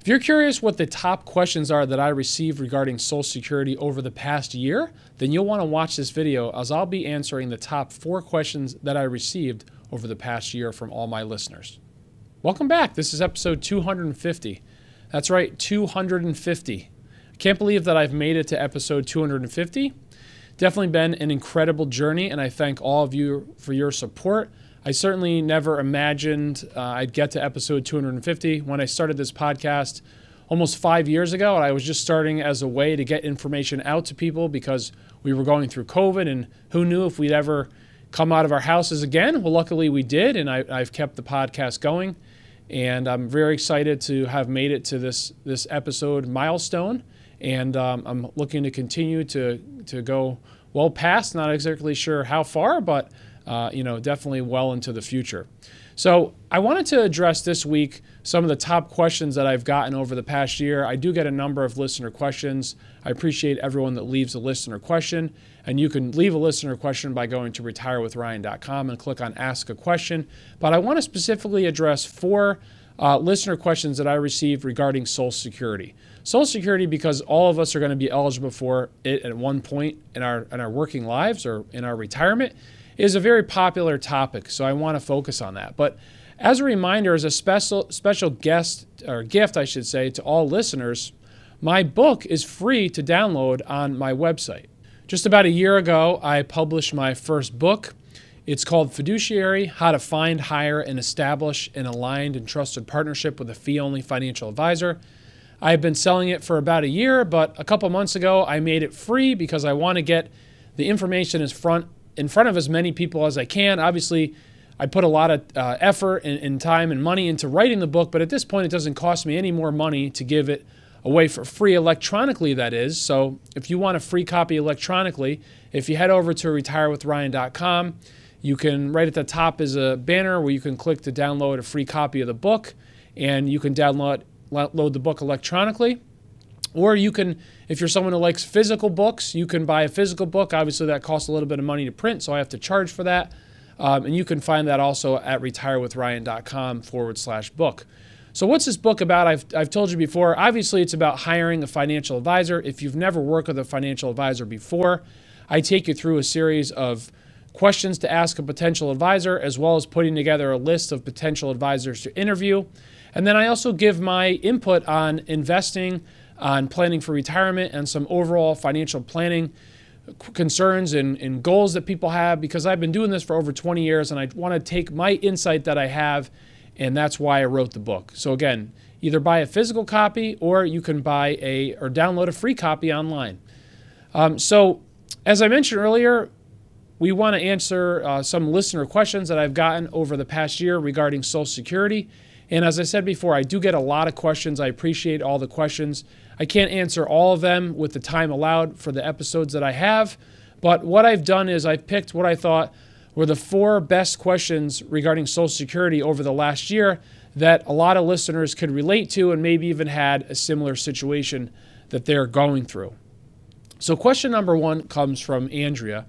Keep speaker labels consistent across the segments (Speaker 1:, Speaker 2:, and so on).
Speaker 1: If you're curious what the top questions are that I received regarding Social Security over the past year, then you'll want to watch this video as I'll be answering the top 4 questions that I received over the past year from all my listeners. Welcome back. This is episode 250. That's right, 250. I can't believe that I've made it to episode 250. Definitely been an incredible journey, and I thank all of you for your support. I certainly never imagined I'd get to episode 250 when I started this podcast almost 5 years ago. I was just starting as a way to get information out to people because we were going through COVID, and who knew if we'd ever come out of our houses again. Well, luckily we did, and I've kept the podcast going, and I'm very excited to have made it to this episode milestone, and I'm looking to continue to go well past, not exactly sure how far, but definitely well into the future. So I wanted to address this week some of the top questions that I've gotten over the past year. I do get a number of listener questions. I appreciate everyone that leaves a listener question. And you can leave a listener question by going to retirewithryan.com and click on Ask a Question. But I want to specifically address 4 listener questions that I received regarding Social Security. Social Security, because all of us are going to be eligible for it at one point in our working lives or in our retirement, is a very popular topic, so I want to focus on that. But as a reminder, as a special guest or gift, I should say, to all listeners, my book is free to download on my website. Just about a year ago, I published my first book. It's called Fiduciary: How to Find, Hire, and Establish an Aligned and Trusted Partnership with a Fee-Only Financial Advisor. I've been selling it for about a year, but a couple months ago, I made it free because I want to get the information in front of as many people as I can. Obviously, I put a lot of effort and time and money into writing the book, but at this point, it doesn't cost me any more money to give it away for free electronically, that is. So if you want a free copy electronically, if you head over to retirewithryan.com, you can, right at the top is a banner where you can click to download a free copy of the book, and you can download the book electronically. Or you can, if you're someone who likes physical books, you can buy a physical book. Obviously, that costs a little bit of money to print, so I have to charge for that. And you can find that also at retirewithryan.com/book. So what's this book about? I've told you before. Obviously, it's about hiring a financial advisor. If you've never worked with a financial advisor before, I take you through a series of questions to ask a potential advisor, as well as putting together a list of potential advisors to interview. And then I also give my input on investing, on planning for retirement, and some overall financial planning concerns and goals that people have, because I've been doing this for over 20 years and I want to take my insight that I have, and that's why I wrote the book. So again, either buy a physical copy or you can buy or download a free copy online. So as I mentioned earlier, we want to answer some listener questions that I've gotten over the past year regarding Social Security. And as I said before, I do get a lot of questions. I appreciate all the questions. I can't answer all of them with the time allowed for the episodes that I have, but what I've done is I've picked what I thought were the 4 best questions regarding Social Security over the last year that a lot of listeners could relate to and maybe even had a similar situation that they're going through. So question number 1 comes from Andrea,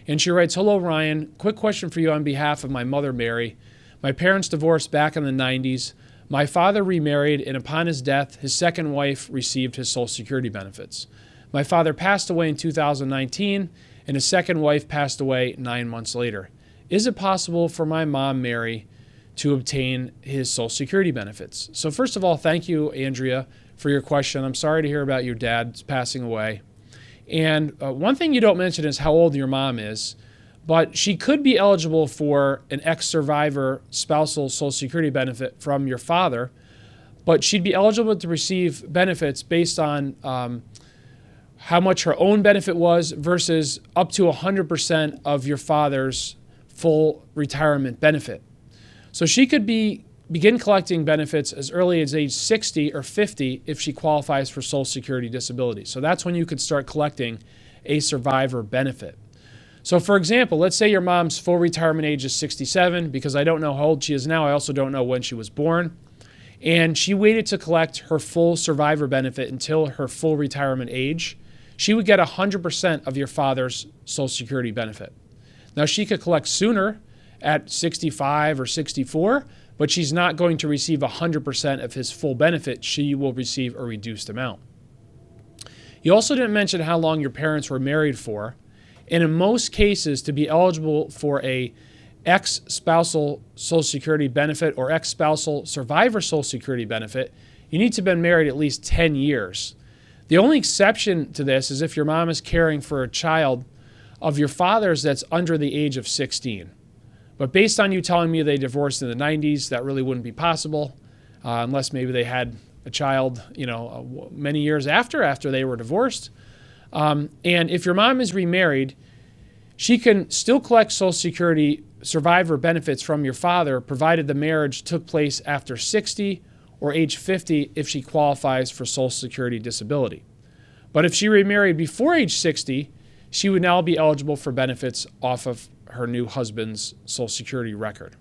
Speaker 1: and she writes, "Hello, Ryan. Quick question for you on behalf of my mother, Mary. My parents divorced back in the 90s. My father remarried, and upon his death, his second wife received his Social Security benefits. My father passed away in 2019, and his second wife passed away 9 months later. Is it possible for my mom, Mary, to obtain his Social Security benefits?" So first of all, thank you, Andrea, for your question. I'm sorry to hear about your dad passing away. And one thing you don't mention is how old your mom is. But she could be eligible for an ex-survivor spousal Social Security benefit from your father, but she'd be eligible to receive benefits based on how much her own benefit was versus up to 100% of your father's full retirement benefit. So she could begin collecting benefits as early as age 60 or 50 if she qualifies for Social Security disability. So that's when you could start collecting a survivor benefit. So for example, let's say your mom's full retirement age is 67, because I don't know how old she is now. I also don't know when she was born. And she waited to collect her full survivor benefit until her full retirement age. She would get 100% of your father's Social Security benefit. Now, she could collect sooner at 65 or 64, but she's not going to receive 100% of his full benefit. She will receive a reduced amount. You also didn't mention how long your parents were married for. And in most cases, to be eligible for a ex-spousal Social Security benefit or ex-spousal survivor Social Security benefit, you need to have been married at least 10 years. The only exception to this is if your mom is caring for a child of your father's that's under the age of 16. But based on you telling me they divorced in the 90s, that really wouldn't be possible unless maybe they had a child, many years after they were divorced. And if your mom is remarried, she can still collect Social Security survivor benefits from your father, provided the marriage took place after 60 or age 50 if she qualifies for Social Security disability. But if she remarried before age 60, she would now be eligible for benefits off of her new husband's Social Security record.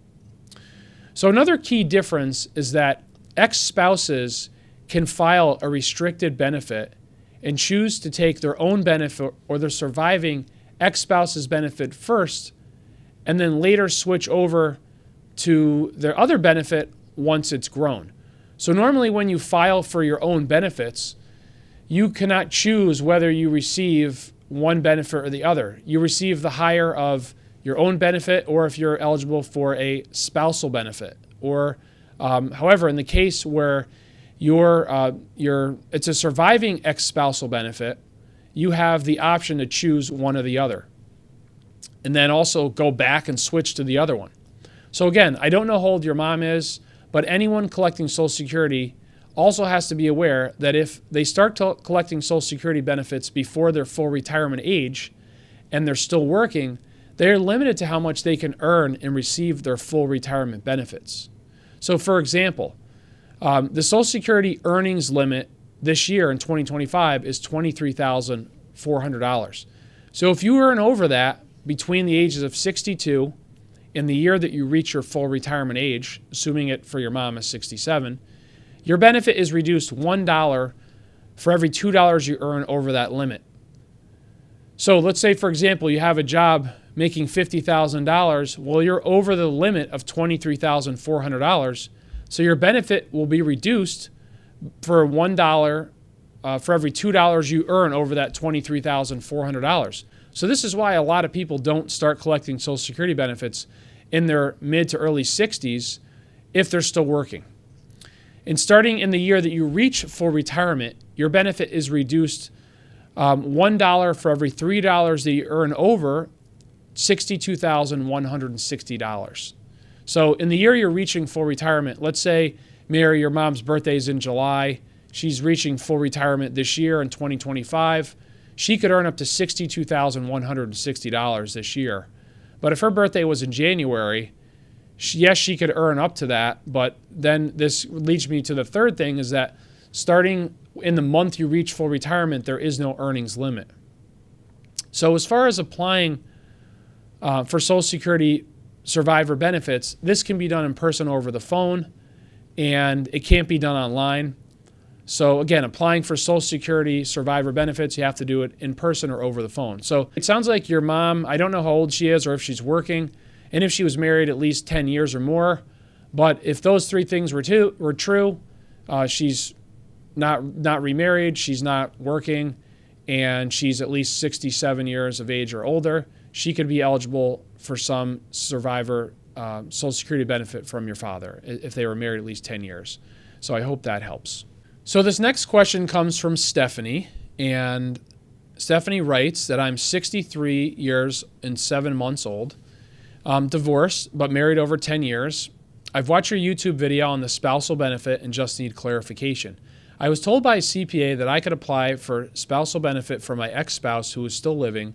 Speaker 1: So another key difference is that ex-spouses can file a restricted benefit and choose to take their own benefit or their surviving ex-spouse's benefit first, and then later switch over to their other benefit once it's grown. So normally when you file for your own benefits, you cannot choose whether you receive one benefit or the other. You receive the higher of your own benefit, or if you're eligible for a spousal benefit. Or, however, in the case where it's a surviving ex-spousal benefit, you have the option to choose one or the other, and then also go back and switch to the other one. So again, I don't know how old your mom is, but anyone collecting Social Security also has to be aware that if they start collecting Social Security benefits before their full retirement age and they're still working, they're limited to how much they can earn and receive their full retirement benefits. So for example, the Social Security earnings limit this year in 2025 is $23,400. So if you earn over that between the ages of 62 and the year that you reach your full retirement age, assuming it for your mom is 67, your benefit is reduced $1 for every $2 you earn over that limit. So let's say, for example, you have a job making $50,000. Well, you're over the limit of $23,400. So your benefit will be reduced for $1 for every $2 you earn over that $23,400. So this is why a lot of people don't start collecting Social Security benefits in their mid to early 60s if they're still working. And starting in the year that you reach full retirement, your benefit is reduced $1 for every $3 that you earn over $62,160. So in the year you're reaching full retirement, let's say, Mary, your mom's birthday is in July. She's reaching full retirement this year in 2025. She could earn up to $62,160 this year. But if her birthday was in January, yes, she could earn up to that. But then this leads me to the third thing, is that starting in the month you reach full retirement, there is no earnings limit. So as far as applying for Social Security survivor benefits, this can be done in person or over the phone, and it can't be done online. So again, applying for Social Security survivor benefits, you have to do it in person or over the phone. So it sounds like your mom, I don't know how old she is or if she's working, and if she was married at least 10 years or more. But if those three things were true, she's not remarried, she's not working, and she's at least 67 years of age or older, she could be eligible for some survivor Social Security benefit from your father if they were married at least 10 years. So I hope that helps. So this next question comes from Stephanie, and Stephanie writes that I'm 63 years and 7 months old, divorced, but married over 10 years. I've watched your YouTube video on the spousal benefit and just need clarification. I was told by a CPA that I could apply for spousal benefit for my ex-spouse who is still living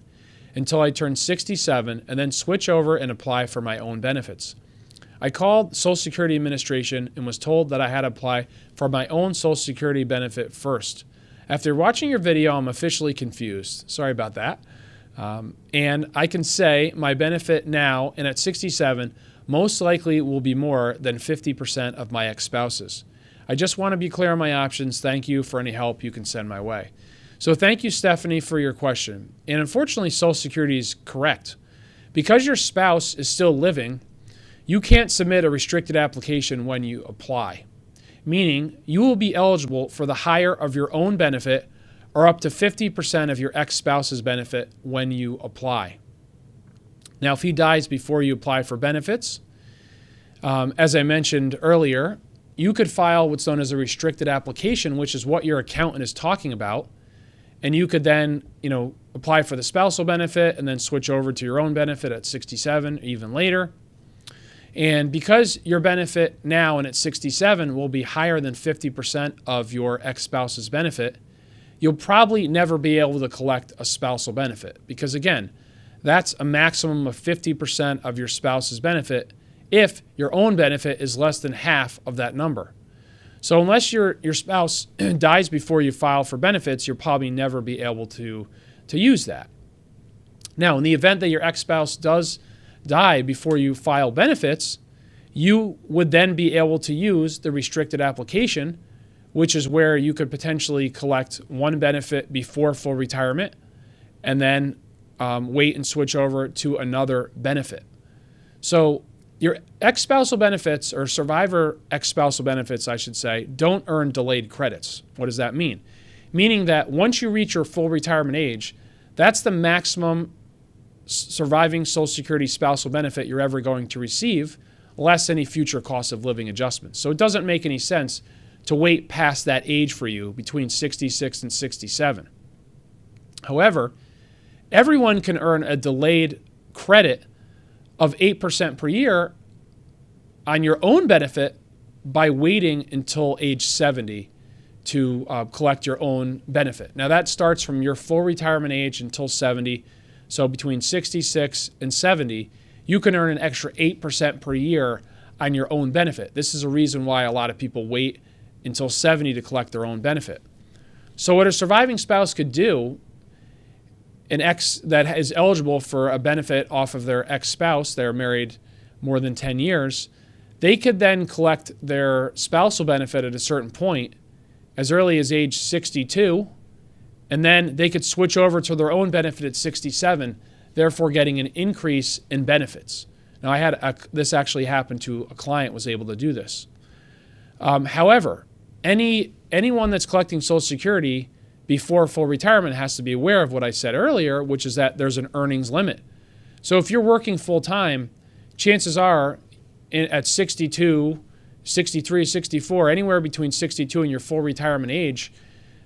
Speaker 1: until I turned 67 and then switch over and apply for my own benefits. I called Social Security Administration and was told that I had to apply for my own Social Security benefit first. After watching your video, I'm officially confused. Sorry about that. And I can say my benefit now and at 67 most likely will be more than 50% of my ex-spouse's. I just want to be clear on my options. Thank you for any help you can send my way. So thank you, Stephanie, for your question. And unfortunately, Social Security is correct. Because your spouse is still living, you can't submit a restricted application when you apply, meaning you will be eligible for the higher of your own benefit or up to 50% of your ex-spouse's benefit when you apply. Now, if he dies before you apply for benefits, as I mentioned earlier, you could file what's known as a restricted application, which is what your accountant is talking about. And you could then, apply for the spousal benefit and then switch over to your own benefit at 67 or even later. And because your benefit now and at 67 will be higher than 50% of your ex-spouse's benefit, you'll probably never be able to collect a spousal benefit because, again, that's a maximum of 50% of your spouse's benefit if your own benefit is less than half of that number. So unless your spouse dies before you file for benefits, you'll probably never be able to use that. Now, in the event that your ex-spouse does die before you file benefits, you would then be able to use the restricted application, which is where you could potentially collect one benefit before full retirement and then wait and switch over to another benefit. So your ex-spousal benefits, or survivor ex-spousal benefits, I should say, don't earn delayed credits. What does that mean? Meaning that once you reach your full retirement age, that's the maximum surviving Social Security spousal benefit you're ever going to receive, less any future cost of living adjustments. So it doesn't make any sense to wait past that age for you between 66 and 67. However, everyone can earn a delayed credit of 8% per year on your own benefit by waiting until age 70 to collect your own benefit. Now that starts from your full retirement age until 70. So between 66 and 70, you can earn an extra 8% per year on your own benefit. This is a reason why a lot of people wait until 70 to collect their own benefit. So what a surviving spouse could do, an ex that is eligible for a benefit off of their ex-spouse, they're married more than 10 years, they could then collect their spousal benefit at a certain point as early as age 62, and then they could switch over to their own benefit at 67, therefore getting an increase in benefits. Now, this actually happened to a client was able to do this. However, anyone that's collecting Social Security before full retirement has to be aware of what I said earlier, which is that there's an earnings limit. So if you're working full-time, chances are at 62, 63, 64, anywhere between 62 and your full retirement age,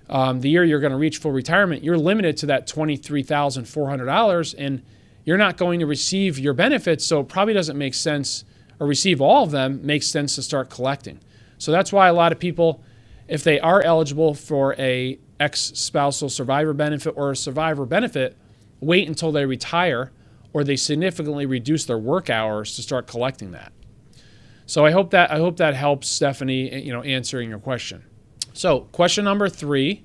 Speaker 1: the year you're going to reach full retirement, you're limited to that $23,400, and you're not going to receive your benefits, so it probably doesn't make sense, or receive all of them, makes sense to start collecting. So that's why a lot of people, if they are eligible for a ex-spousal survivor benefit or a survivor benefit, wait until they retire or they significantly reduce their work hours to start collecting that. So I hope that helps, Stephanie, answering your question. So question number 3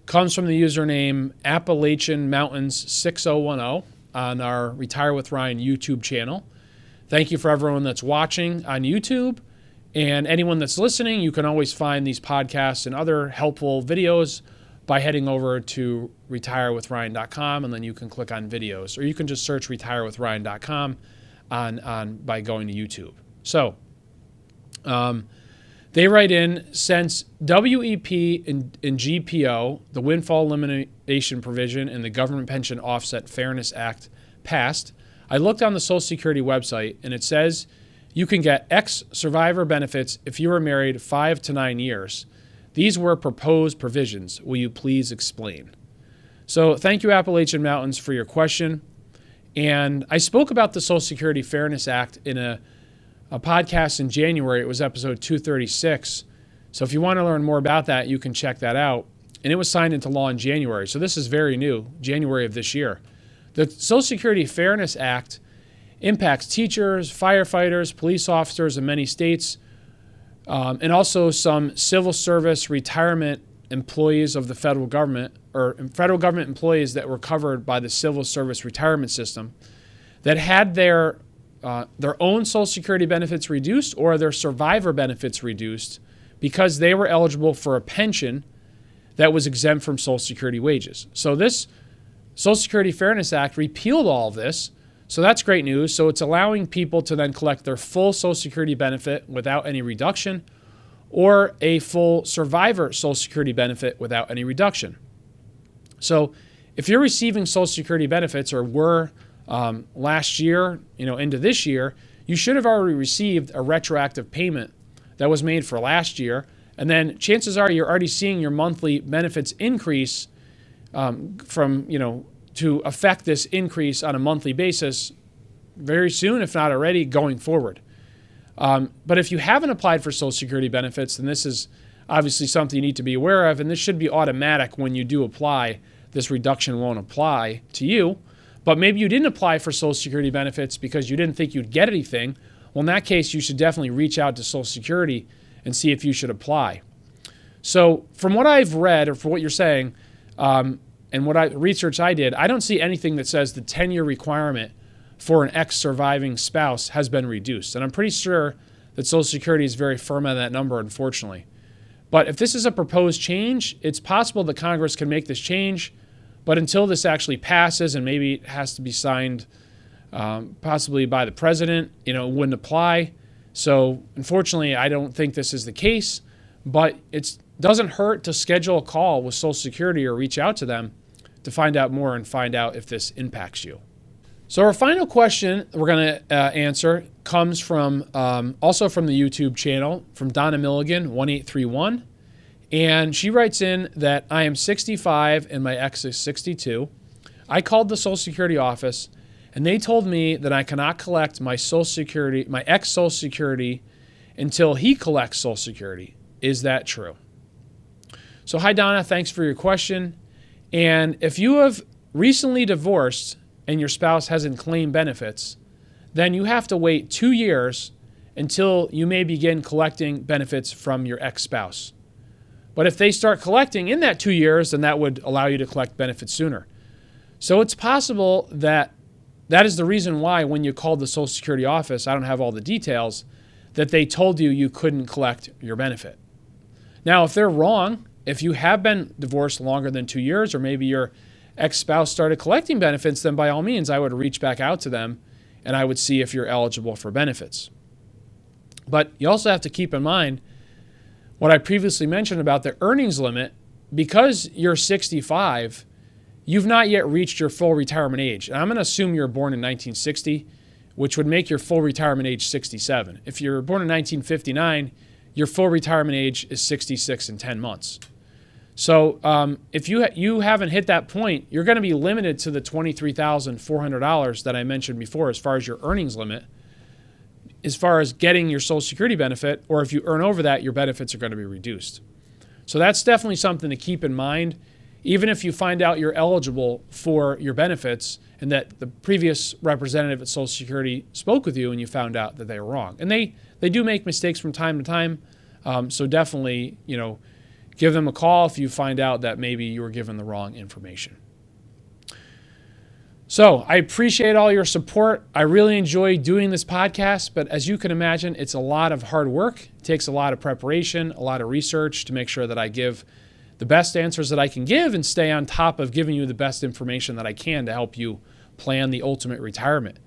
Speaker 1: comes from the username Appalachian Mountains 6010 on our Retire with Ryan YouTube channel. Thank you for everyone that's watching on YouTube, and anyone that's listening. You can always find these podcasts and other helpful videos by heading over to retirewithryan.com, and then you can click on videos, or you can just search retirewithryan.com by going to YouTube. So they write in, since WEP and GPO, the Windfall Elimination provision, and the Government Pension Offset Fairness Act passed, I looked on the Social Security website, and it says you can get ex-survivor benefits if you were married 5 to 9 years. These were proposed provisions. Will you please explain? So thank you, Appalachian Mountains, for your question. And I spoke about the Social Security Fairness Act in a podcast in January. It was episode 236. So if you want to learn more about that, you can check that out. And it was signed into law in January. So this is very new, January of this year. The Social Security Fairness Act impacts teachers, firefighters, police officers in many states, and also some civil service retirement employees of the federal government, or federal government employees that were covered by the civil service retirement system that had their own Social Security benefits reduced or their survivor benefits reduced because they were eligible for a pension that was exempt from Social Security wages. So this Social Security Fairness Act repealed all of this So that's great news. So it's allowing people to then collect their full Social Security benefit without any reduction, or a full survivor Social Security benefit without any reduction. So if you're receiving Social Security benefits, or were last year, into this year, you should have already received a retroactive payment that was made for last year. And then chances are you're already seeing your monthly benefits increase to affect this increase on a monthly basis very soon, if not already, going forward. But if you haven't applied for Social Security benefits, then this is obviously something you need to be aware of, and this should be automatic when you do apply. This reduction won't apply to you. But maybe you didn't apply for Social Security benefits because you didn't think you'd get anything. Well, in that case, you should definitely reach out to Social Security and see if you should apply. So from what I've read, or for what you're saying, and research I did, I don't see anything that says the 10-year requirement for an ex-surviving spouse has been reduced. And I'm pretty sure that Social Security is very firm on that number, unfortunately. But if this is a proposed change, it's possible that Congress can make this change. But until this actually passes, and maybe it has to be signed possibly by the president, it wouldn't apply. So unfortunately, I don't think this is the case. But it doesn't hurt to schedule a call with Social Security or reach out to them to find out more and find out if this impacts you. So our final question we're going to answer comes from also from the YouTube channel, from Donna Milligan 1831. And she writes in that I am 65 and my ex is 62. I called the Social Security office and they told me that I cannot collect my Social Security, my ex Social Security, until he collects Social Security. Is that true? So hi Donna, thanks for your question. And if you have recently divorced and your spouse hasn't claimed benefits, then you have to wait 2 years until you may begin collecting benefits from your ex-spouse. But if they start collecting in that 2 years, then that would allow you to collect benefits sooner. So it's possible that that is the reason why when you called the Social Security office, I don't have all the details, that they told you you couldn't collect your benefit. Now, if they're wrong, if you have been divorced longer than 2 years, or maybe your ex-spouse started collecting benefits, then by all means, I would reach back out to them and I would see if you're eligible for benefits. But you also have to keep in mind what I previously mentioned about the earnings limit. Because you're 65, you've not yet reached your full retirement age. And I'm going to assume you're born in 1960, which would make your full retirement age 67. If you're born in 1959, your full retirement age is 66 and 10 months. So if you haven't hit that point, you're going to be limited to the $23,400 that I mentioned before as far as your earnings limit, as far as getting your Social Security benefit, or if you earn over that, your benefits are going to be reduced. So that's definitely something to keep in mind, even if you find out you're eligible for your benefits and that the previous representative at Social Security spoke with you and you found out that they were wrong. And they do make mistakes from time to time, so definitely, give them a call if you find out that maybe you were given the wrong information. So I appreciate all your support. I really enjoy doing this podcast, but as you can imagine, it's a lot of hard work. It takes a lot of preparation, a lot of research to make sure that I give the best answers that I can give and stay on top of giving you the best information that I can to help you plan the ultimate retirement.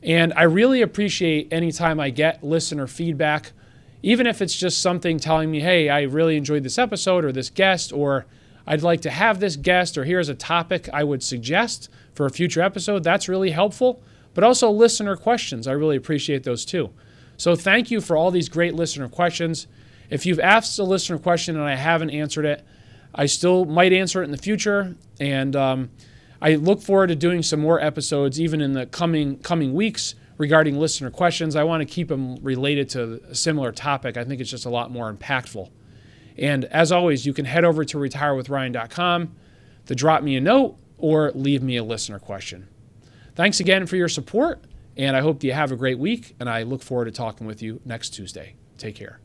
Speaker 1: And I really appreciate any time I get listener feedback, even if it's just something telling me, hey, I really enjoyed this episode or this guest, or I'd like to have this guest, or here's a topic I would suggest for a future episode. That's really helpful. But also listener questions. I really appreciate those too. So thank you for all these great listener questions. If you've asked a listener question and I haven't answered it, I still might answer it in the future. And I look forward to doing some more episodes even in the coming weeks regarding listener questions. I want to keep them related to a similar topic. I think it's just a lot more impactful. And as always, you can head over to retirewithryan.com to drop me a note or leave me a listener question. Thanks again for your support, and I hope you have a great week, and I look forward to talking with you next Tuesday. Take care.